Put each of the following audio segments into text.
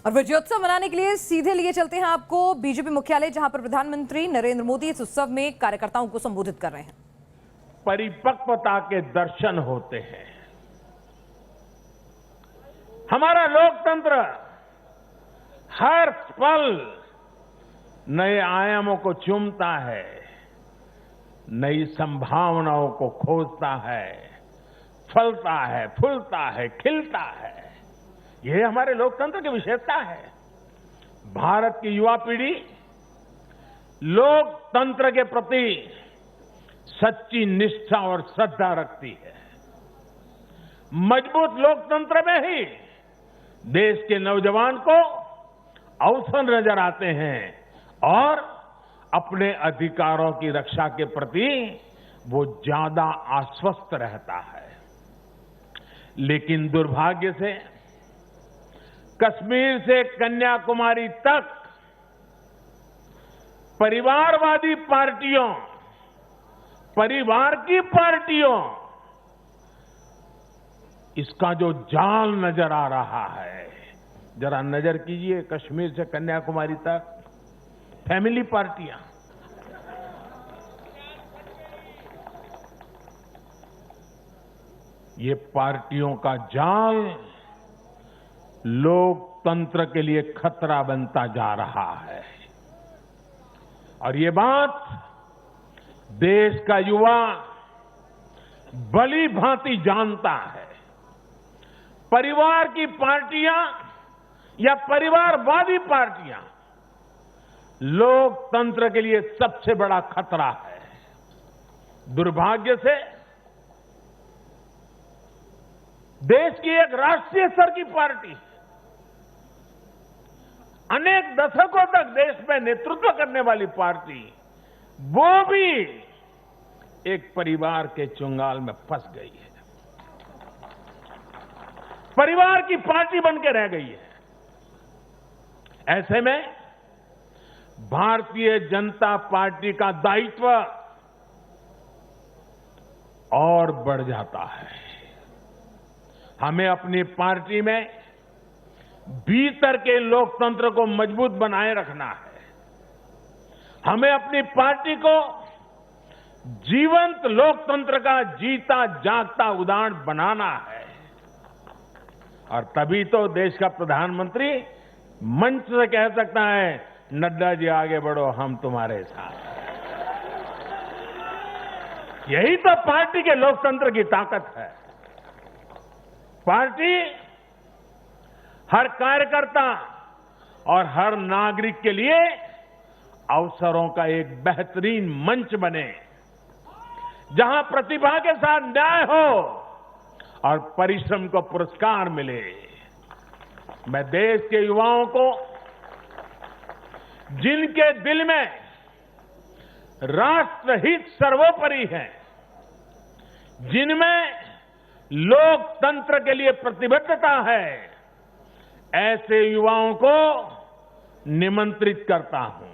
और विजयोत्सव मनाने के लिए सीधे लिए चलते हैं आपको बीजेपी मुख्यालय, जहां पर प्रधानमंत्री नरेंद्र मोदी इस उत्सव में कार्यकर्ताओं को संबोधित कर रहे हैं। परिपक्वता के दर्शन होते हैं। हमारा लोकतंत्र हर पल नए आयामों को चूमता है, नई संभावनाओं को खोजता है, फलता है, फूलता है, खिलता है। यह हमारे लोकतंत्र की विशेषता है। भारत की युवा पीढ़ी लोकतंत्र के प्रति सच्ची निष्ठा और श्रद्धा रखती है। मजबूत लोकतंत्र में ही देश के नौजवान को अवसर नजर आते हैं और अपने अधिकारों की रक्षा के प्रति वो ज्यादा आश्वस्त रहता है। लेकिन दुर्भाग्य से कश्मीर से कन्याकुमारी तक परिवारवादी पार्टियों, परिवार की पार्टियों, इसका जो जाल नजर आ रहा है, जरा नजर कीजिए। कश्मीर से कन्याकुमारी तक फैमिली पार्टियां, ये पार्टियों का जाल लोकतंत्र के लिए खतरा बनता जा रहा है। और ये बात देश का युवा भली भांति जानता है। परिवार की पार्टियां या परिवारवादी पार्टियां लोकतंत्र के लिए सबसे बड़ा खतरा है। दुर्भाग्य से देश की एक राष्ट्रीय स्तर की पार्टी अनेक दशकों तक देश में नेतृत्व करने वाली पार्टी, वो भी एक परिवार के चुंगाल में फंस गई है, परिवार की पार्टी बन के रह गई है। ऐसे में भारतीय जनता पार्टी का दायित्व और बढ़ जाता है। हमें अपनी पार्टी में भीतर के लोकतंत्र को मजबूत बनाए रखना है। हमें अपनी पार्टी को जीवंत लोकतंत्र का जीता जागता उदाहरण बनाना है। और तभी तो देश का प्रधानमंत्री मंच से कह सकता है, नड्डा जी आगे बढ़ो, हम तुम्हारे साथ। यही तो पार्टी के लोकतंत्र की ताकत है। पार्टी हर कार्यकर्ता और हर नागरिक के लिए अवसरों का एक बेहतरीन मंच बने, जहां प्रतिभा के साथ न्याय हो और परिश्रम को पुरस्कार मिले। मैं देश के युवाओं को, जिनके दिल में राष्ट्रहित सर्वोपरि है, जिनमें लोकतंत्र के लिए प्रतिबद्धता है, ऐसे युवाओं को निमंत्रित करता हूं।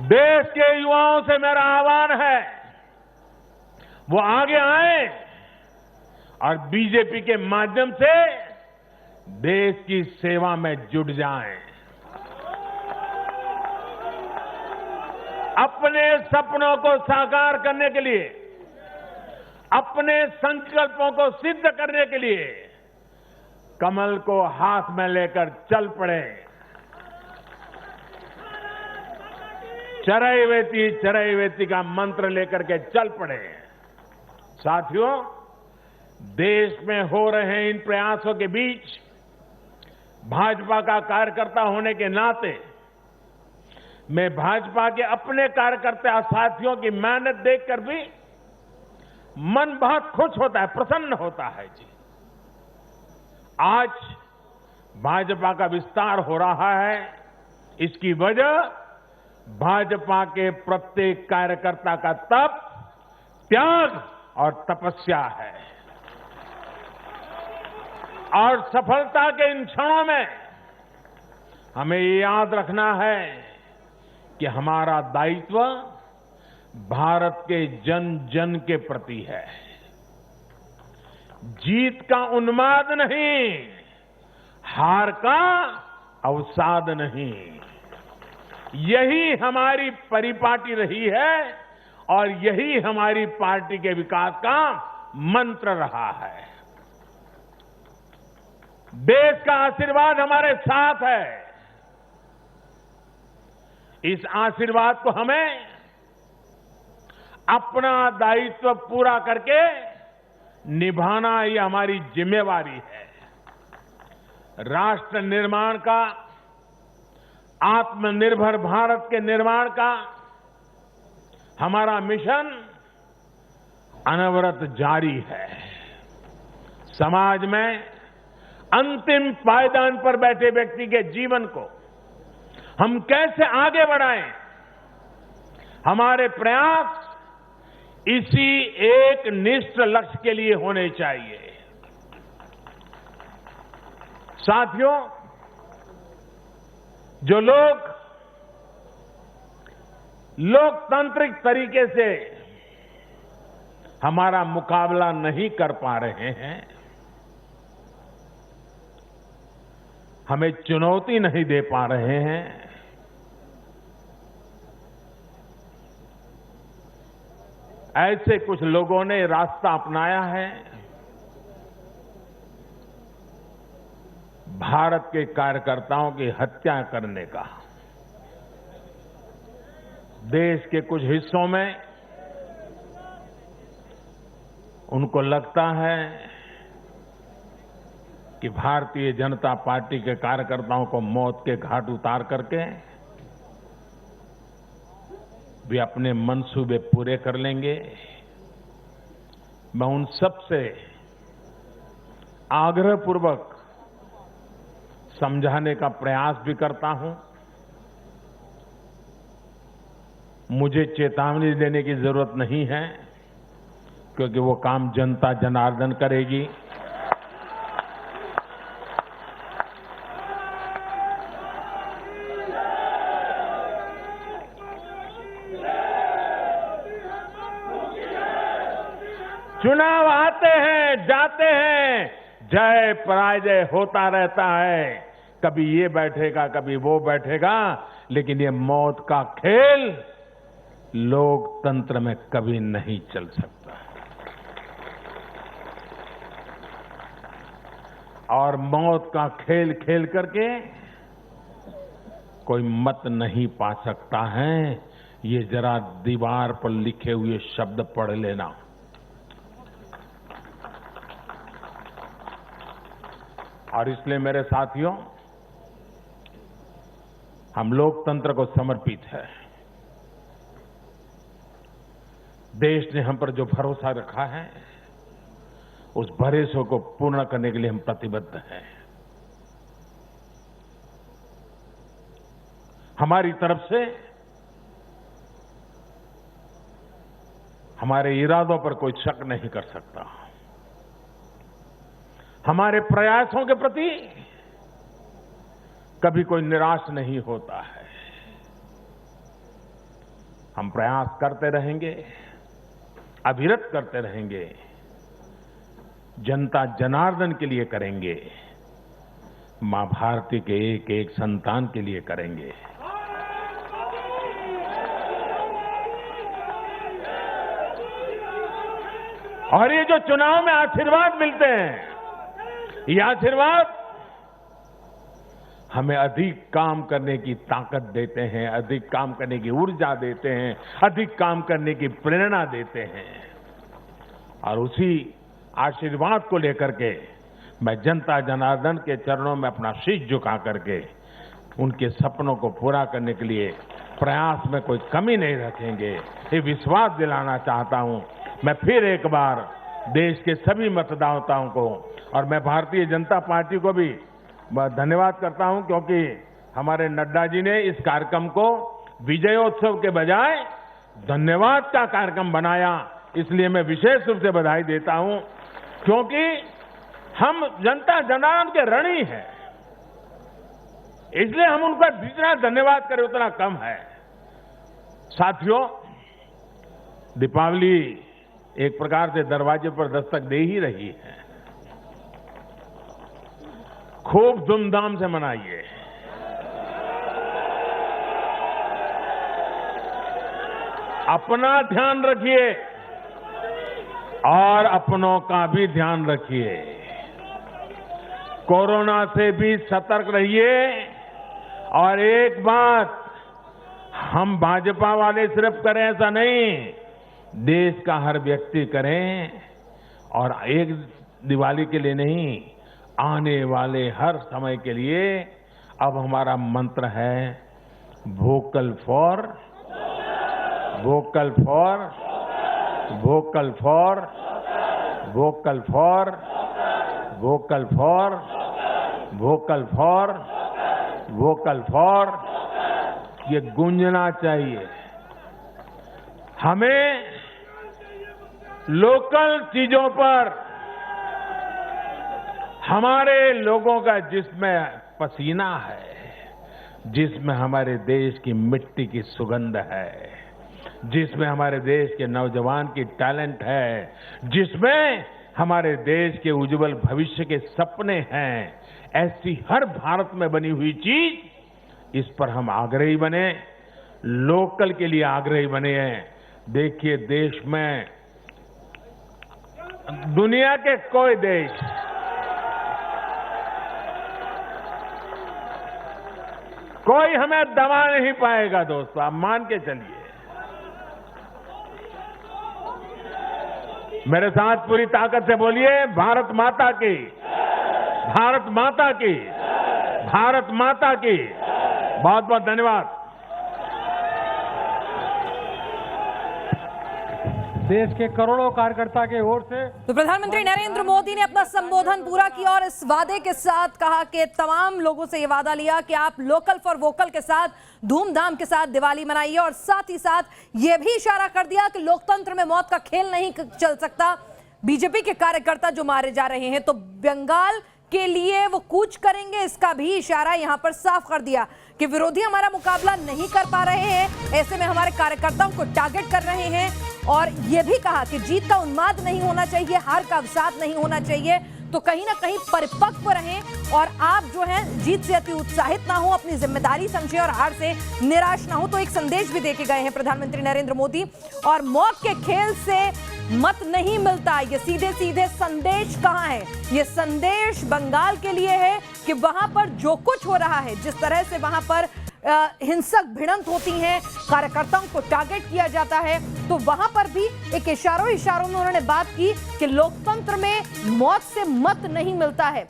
देश के युवाओं से मेरा आह्वान है, वो आगे आए और बीजेपी के माध्यम से देश की सेवा में जुट जाएं। अपने सपनों को साकार करने के लिए, अपने संकल्पों को सिद्ध करने के लिए कमल को हाथ में लेकर चल पड़े। चरैवेति का मंत्र लेकर के चल पड़े। साथियों, देश में हो रहे इन प्रयासों के बीच भाजपा का कार्यकर्ता होने के नाते मैं भाजपा के अपने कार्यकर्ता साथियों की मेहनत देखकर भी मन बहुत खुश होता है, प्रसन्न होता है जी। आज भाजपा का विस्तार हो रहा है, इसकी वजह भाजपा के प्रत्येक कार्यकर्ता का तप, त्याग और तपस्या है। और सफलता के इन क्षणों में हमें ये याद रखना है कि हमारा दायित्व भारत के जन जन के प्रति है। जीत का उन्माद नहीं, हार का अवसाद नहीं। यही हमारी परिपाटी रही है और यही हमारी पार्टी के विकास का मंत्र रहा है। देश का आशीर्वाद हमारे साथ है। इस आशीर्वाद को हमें अपना दायित्व पूरा करके निभाना ये हमारी जिम्मेवारी है। राष्ट्र निर्माण का, आत्मनिर्भर भारत के निर्माण का हमारा मिशन अनवरत जारी है। समाज में अंतिम पायदान पर बैठे व्यक्ति के जीवन को हम कैसे आगे बढ़ाएं, हमारे प्रयास इसी एक निष्ठ लक्ष्य के लिए होने चाहिए। साथियों, जो लोग लोकतांत्रिक तरीके से हमारा मुकाबला नहीं कर पा रहे हैं, हमें चुनौती नहीं दे पा रहे हैं, ऐसे कुछ लोगों ने रास्ता अपनाया है भारत के कार्यकर्ताओं की हत्या करने का। देश के कुछ हिस्सों में उनको लगता है कि भारतीय जनता पार्टी के कार्यकर्ताओं को मौत के घाट उतार करके वे अपने मंसूबे पूरे कर लेंगे। मैं उन सब से आग्रहपूर्वक समझाने का प्रयास भी करता हूं। मुझे चेतावनी देने की जरूरत नहीं है, क्योंकि वो काम जनता जनार्दन करेगी। चुनाव आते हैं, जाते हैं, जय पराजय होता रहता है। कभी ये बैठेगा, कभी वो बैठेगा, लेकिन ये मौत का खेल लोकतंत्र में कभी नहीं चल सकता। और मौत का खेल खेल करके कोई मत नहीं पा सकता है। ये जरा दीवार पर लिखे हुए शब्द पढ़ लेना। और इसलिए मेरे साथियों, हम लोकतंत्र को समर्पित है। देश ने हम पर जो भरोसा रखा है, उस भरोसे को पूर्ण करने के लिए हम प्रतिबद्ध हैं। हमारी तरफ से हमारे इरादों पर कोई शक नहीं कर सकता। हमारे प्रयासों के प्रति कभी कोई निराश नहीं होता है। हम प्रयास करते रहेंगे, अविरत करते रहेंगे, जनता जनार्दन के लिए करेंगे, मां भारती के एक एक संतान के लिए करेंगे। और ये जो चुनाव में आशीर्वाद मिलते हैं, ये आशीर्वाद हमें अधिक काम करने की ताकत देते हैं, अधिक काम करने की ऊर्जा देते हैं, अधिक काम करने की प्रेरणा देते हैं। और उसी आशीर्वाद को लेकर के मैं जनता जनार्दन के चरणों में अपना शीश झुका करके उनके सपनों को पूरा करने के लिए प्रयास में कोई कमी नहीं रखेंगे, ये विश्वास दिलाना चाहता हूं। मैं फिर एक बार देश के सभी मतदाताओं को और मैं भारतीय जनता पार्टी को भी धन्यवाद करता हूं, क्योंकि हमारे नड्डा जी ने इस कार्यक्रम को विजयोत्सव के बजाय धन्यवाद का कार्यक्रम बनाया। इसलिए मैं विशेष रूप से बधाई देता हूं, क्योंकि हम जनता जनार्दन के ऋणी हैं। इसलिए हम उनका जितना धन्यवाद करें उतना कम है। साथियों, दीपावली एक प्रकार से दरवाजे पर दस्तक दे ही रही है। खूब धूमधाम से मनाइए। अपना ध्यान रखिए और अपनों का भी ध्यान रखिए। कोरोना से भी सतर्क रहिए। और एक बात, हम भाजपा वाले सिर्फ करें ऐसा नहीं, देश का हर व्यक्ति करें। और एक दिवाली के लिए नहीं, आने वाले हर समय के लिए अब हमारा मंत्र है vocal for vocal for vocal for vocal for vocal for vocal for vocal for, ये गूंजना चाहिए। हमें लोकल चीजों पर, हमारे लोगों का जिसमें पसीना है, जिसमें हमारे देश की मिट्टी की सुगंध है, जिसमें हमारे देश के नौजवान की टैलेंट है, जिसमें हमारे देश के उज्जवल भविष्य के सपने हैं, ऐसी हर भारत में बनी हुई चीज, इस पर हम आग्रही बने, लोकल के लिए आग्रही बने हैं। देखिए, देश में, दुनिया के कोई देश कोई हमें दबा नहीं पाएगा दोस्तों, आप मान के चलिए। मेरे साथ पूरी ताकत से बोलिए, भारत माता की, भारत माता की, भारत माता की। बहुत बहुत धन्यवाद। देश के करोड़ों कार्यकर्ता के ओर से तो प्रधानमंत्री नरेंद्र मोदी ने अपना संबोधन पूरा किया और इस वादे के साथ कहा कि तमाम लोगों से ये वादा लिया कि आप लोकल फॉर वोकल के साथ धूमधाम के साथ दिवाली मनाइए। और साथ ही साथ ये भी इशारा कर दिया कि लोकतंत्र में मौत का खेल नहीं चल सकता। बीजेपी के कार्यकर्ता जो मारे जा रहे हैं तो बंगाल के लिए वो कूच करेंगे, इसका भी इशारा यहां पर साफ कर दिया कि विरोधी हमारा मुकाबला नहीं कर पा रहे हैं, ऐसे में हमारे कार्यकर्ताओं को टारगेट कर रहे हैं। और ये भी कहा कि जीत का उन्माद नहीं होना चाहिए, हार का अवसाद नहीं होना चाहिए, तो कहीं ना कहीं परिपक्व रहें और आप जो है जीत से अति उत्साहित ना हो, अपनी जिम्मेदारी समझें और हार से निराश ना हो। तो एक संदेश भी देके गए हैं प्रधानमंत्री नरेंद्र मोदी। और मौत के खेल से मत नहीं मिलता, ये सीधे सीधे संदेश कहां है? ये संदेश बंगाल के लिए है कि वहां पर जो कुछ हो रहा है, जिस तरह से वहां पर हिंसक भिड़ंत होती हैं, कार्यकर्ताओं को टारगेट किया जाता है, तो वहां पर भी एक इशारों में उन्होंने बात की कि लोकतंत्र में मौत से मत नहीं मिलता है।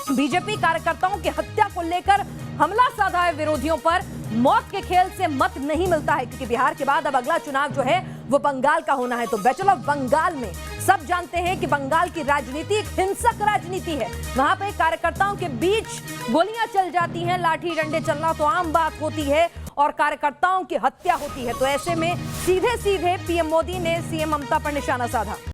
बीजेपी कार्यकर्ताओं की हत्या को लेकर हमला साधा है विरोधियों पर, मौत के खेल से मत नहीं मिलता है, क्योंकि बिहार के बाद अब अगला चुनाव जो है वो बंगाल का होना है। तो बैटल ऑफ बंगाल में सब जानते हैं कि बंगाल की राजनीति एक हिंसक राजनीति है। वहां पे कार्यकर्ताओं के बीच गोलियां चल जाती हैं, लाठी डंडे चलना तो आम बात होती है और कार्यकर्ताओं की हत्या होती है। तो ऐसे में सीधे सीधे पीएम मोदी ने सीएम ममता पर निशाना साधा।